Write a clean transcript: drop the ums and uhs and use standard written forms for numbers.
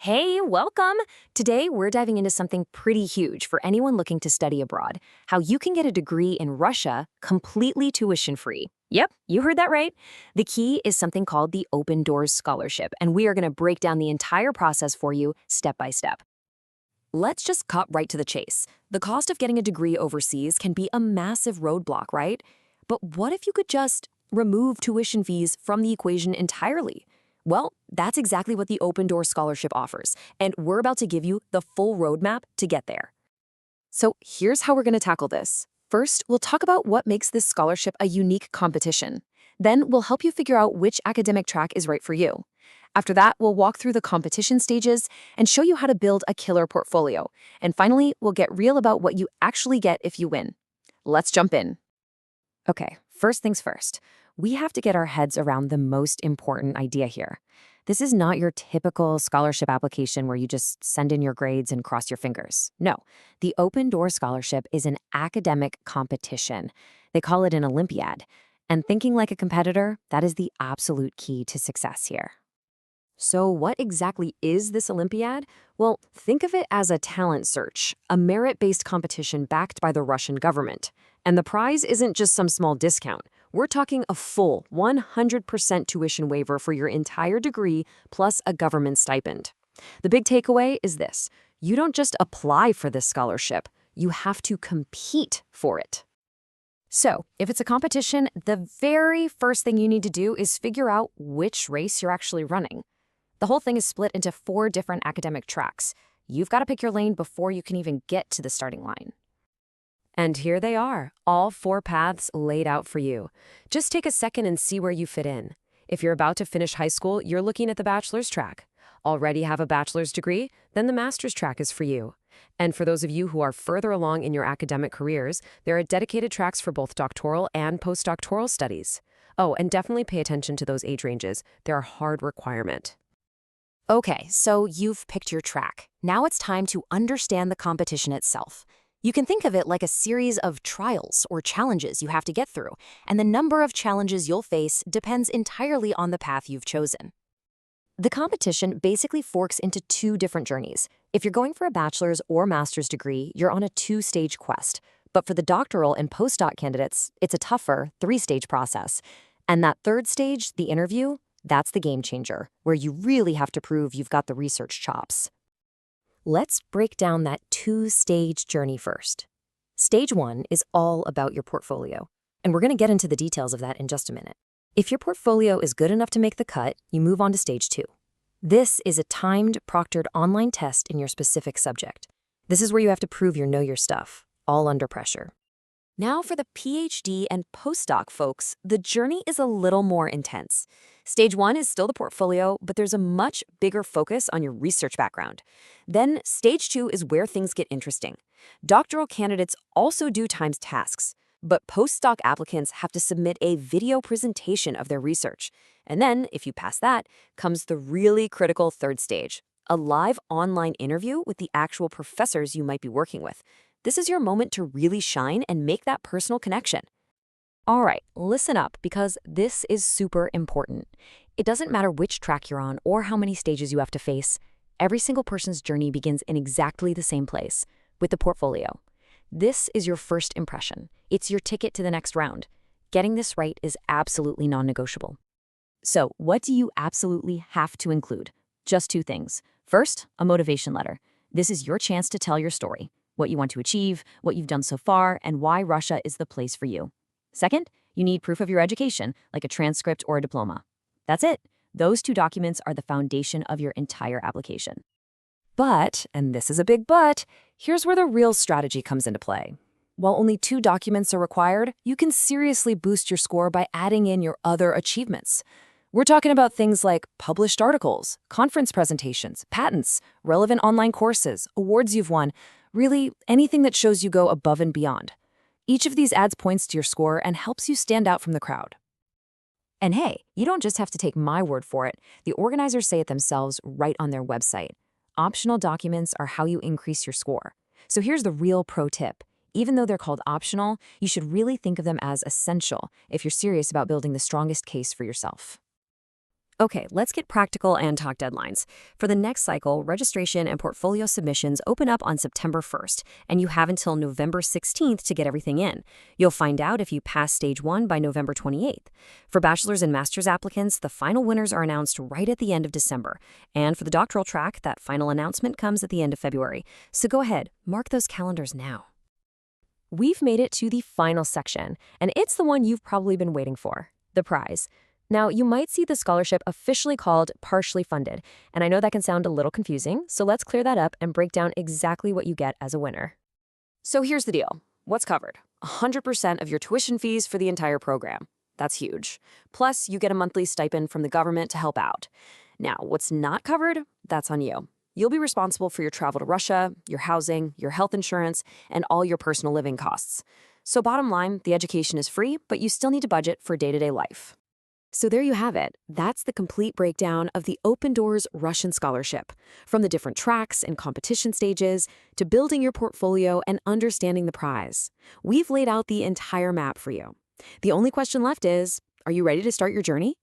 Hey, welcome! Today, we're diving into something pretty huge for anyone looking to study abroad, how you can get a degree in Russia completely tuition-free. Yep, you heard that right. The key is something called the Open Doors Scholarship, and we are going to break down the entire process for you step by step. Let's just cut right to the chase. The cost of getting a degree overseas can be a massive roadblock, right? But what if you could just remove tuition fees from the equation entirely? Well, that's exactly what the Open Door Scholarship offers, and we're about to give you the full roadmap to get there. So here's how we're going to tackle this. First, we'll talk about what makes this scholarship a unique competition. Then we'll help you figure out which academic track is right for you. After that, we'll walk through the competition stages and show you how to build a killer portfolio. And finally, we'll get real about what you actually get if you win. Let's jump in. Okay, first things first. We have to get our heads around the most important idea here. This is not your typical scholarship application where you just send in your grades and cross your fingers. No, the Open Door Scholarship is an academic competition. They call it an Olympiad. And thinking like a competitor, that is the absolute key to success here. So what exactly is this Olympiad? Well, think of it as a talent search, a merit-based competition backed by the Russian government. And the prize isn't just some small discount. We're talking a full 100% tuition waiver for your entire degree plus a government stipend. The big takeaway is this: you don't just apply for this scholarship, you have to compete for it. So, if it's a competition, the very first thing you need to do is figure out which race you're actually running. The whole thing is split into 4 different academic tracks. You've got to pick your lane before you can even get to the starting line. And here they are, all 4 paths laid out for you. Just take a second and see where you fit in. If you're about to finish high school, you're looking at the bachelor's track. Already have a bachelor's degree? Then the master's track is for you. And for those of you who are further along in your academic careers, there are dedicated tracks for both doctoral and postdoctoral studies. Oh, and definitely pay attention to those age ranges. They're a hard requirement. Okay, so you've picked your track. Now it's time to understand the competition itself. You can think of it like a series of trials or challenges you have to get through, and the number of challenges you'll face depends entirely on the path you've chosen. The competition basically forks into 2 different journeys. If you're going for a bachelor's or master's degree, you're on a 2-stage quest. But for the doctoral and postdoc candidates, it's a tougher 3-stage process. And that 3rd stage, the interview, that's the game changer, where you really have to prove you've got the research chops. Let's break down that 2-stage journey first. Stage 1 is all about your portfolio, and we're going to get into the details of that in just a minute. If your portfolio is good enough to make the cut, you move on to Stage 2. This is a timed, proctored online test in your specific subject. This is where you have to prove you know your stuff, all under pressure. Now for the PhD and postdoc folks, the journey is a little more intense. Stage 1 is still the portfolio, but there's a much bigger focus on your research background. Then Stage 2 is where things get interesting. Doctoral candidates also do timed tasks, but postdoc applicants have to submit a video presentation of their research. And then, if you pass that, comes the really critical 3rd stage, a live online interview with the actual professors you might be working with. This is your moment to really shine and make that personal connection. All right, listen up, because this is super important. It doesn't matter which track you're on or how many stages you have to face. Every single person's journey begins in exactly the same place, with the portfolio. This is your first impression. It's your ticket to the next round. Getting this right is absolutely non-negotiable. So, what do you absolutely have to include? Just 2 things. First, a motivation letter. This is your chance to tell your story, what you want to achieve, what you've done so far, and why Russia is the place for you. Second, you need proof of your education, like a transcript or a diploma. That's it. Those 2 documents are the foundation of your entire application. But, and this is a big but, here's where the real strategy comes into play. While only 2 documents are required, you can seriously boost your score by adding in your other achievements. We're talking about things like published articles, conference presentations, patents, relevant online courses, awards you've won, really anything that shows you go above and beyond. Each of these adds points to your score and helps you stand out from the crowd. And hey, you don't just have to take my word for it. The organizers say it themselves right on their website. Optional documents are how you increase your score. So here's the real pro tip. Even though they're called optional, you should really think of them as essential if you're serious about building the strongest case for yourself. Okay, let's get practical and talk deadlines. For the next cycle, registration and portfolio submissions open up on September 1st, and you have until November 16th to get everything in. You'll find out if you pass stage 1 by November 28th. For bachelor's and master's applicants, the final winners are announced right at the end of December. And for the doctoral track, that final announcement comes at the end of February. So go ahead, mark those calendars now. We've made it to the final section, and it's the one you've probably been waiting for, the prize. Now, you might see the scholarship officially called partially funded, and I know that can sound a little confusing, so let's clear that up and break down exactly what you get as a winner. So here's the deal. What's covered? 100% of your tuition fees for the entire program. That's huge. Plus, you get a monthly stipend from the government to help out. Now, what's not covered? That's on you. You'll be responsible for your travel to Russia, your housing, your health insurance, and all your personal living costs. So bottom line, the education is free, but you still need to budget for day-to-day life. So there you have it. That's the complete breakdown of the Open Doors Russian Scholarship, from the different tracks and competition stages to building your portfolio and understanding the prize. We've laid out the entire map for you. The only question left is, are you ready to start your journey?